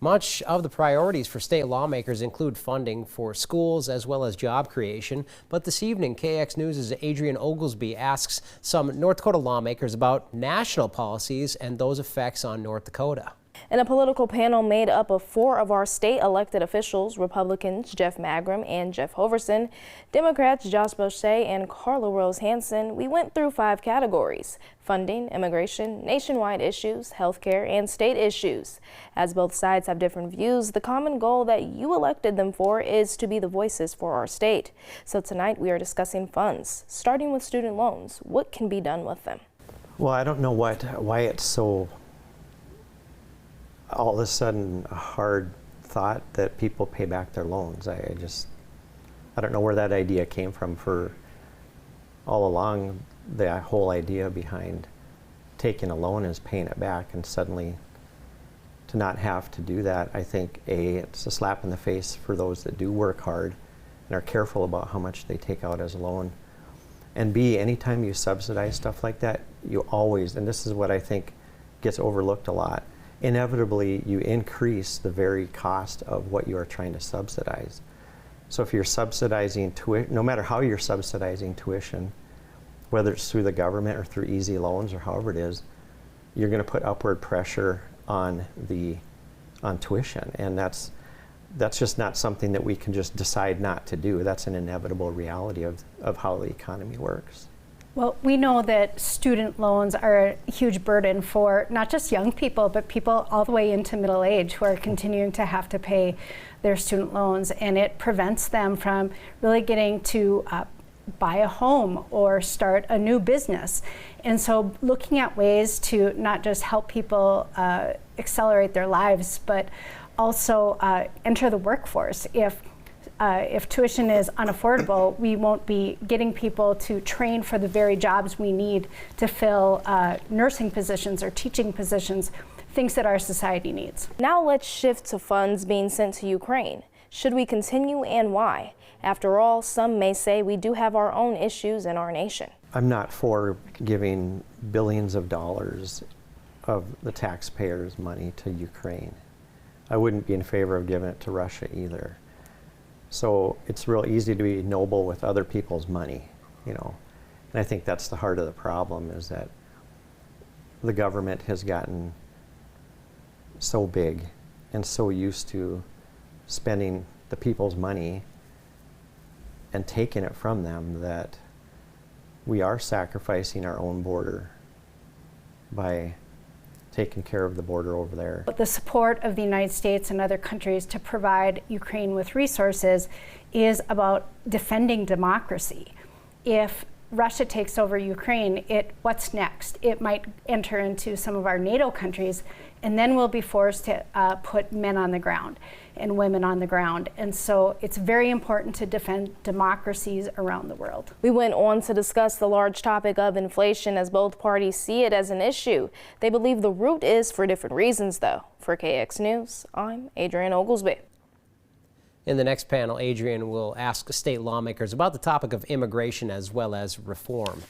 Much of the priorities for state lawmakers include funding for schools as well as job creation. But this evening, KX News' Adrian Oglesby asks some North Dakota lawmakers about national policies and those effects on North Dakota. In a political panel made up of 4 of our state elected officials, Republicans Jeff Magrum and Jeff Hoverson, Democrats Josh Boucher and Carla Rose Hansen, we went through 5 categories: funding, immigration, nationwide issues, healthcare, and state issues. As both sides have different views, the common goal that you elected them for is to be the voices for our state. So tonight we are discussing funds, starting with student loans. What can be done with them? Well, I don't know why it's so all of a sudden a hard thought that people pay back their loans. I don't know where that idea came from. For all along, the whole idea behind taking a loan is paying it back, and suddenly to not have to do that, I think it's a slap in the face for those that do work hard and are careful about how much they take out as a loan. And B, anytime you subsidize stuff like that, you always, and this is what I think gets overlooked a lot, inevitably you increase the very cost of what you are trying to subsidize. So if you're subsidizing tuition, no matter how you're subsidizing tuition, whether it's through the government or through easy loans or however it is, you're going to put upward pressure on tuition, and that's just not something that we can just decide not to do. That's an inevitable reality of how the economy works. Well, we know that student loans are a huge burden for not just young people, but people all the way into middle age who are continuing to have to pay their student loans, and it prevents them from really getting to buy a home or start a new business. And so looking at ways to not just help people accelerate their lives, but also enter the workforce. If tuition is unaffordable, we won't be getting people to train for the very jobs we need to fill nursing positions or teaching positions, things that our society needs. Now let's shift to funds being sent to Ukraine. Should we continue, and why? After all, some may say we do have our own issues in our nation. I'm not for giving billions of dollars of the taxpayers' money to Ukraine. I wouldn't be in favor of giving it to Russia either. So it's real easy to be noble with other people's money, you know. And I think that's the heart of the problem, is that the government has gotten so big and so used to spending the people's money and taking it from them that we are sacrificing our own border by taking care of the border over there. The support of the United States and other countries to provide Ukraine with resources is about defending democracy. If Russia takes over Ukraine, what's next? It might enter into some of our NATO countries, and then we'll be forced to put men on the ground and women on the ground. And so it's very important to defend democracies around the world. We went on to discuss the large topic of inflation, as both parties see it as an issue. They believe the root is for different reasons, though. For KX News, I'm Adrian Oglesby. In the next panel, Adrian will ask state lawmakers about the topic of immigration as well as reform.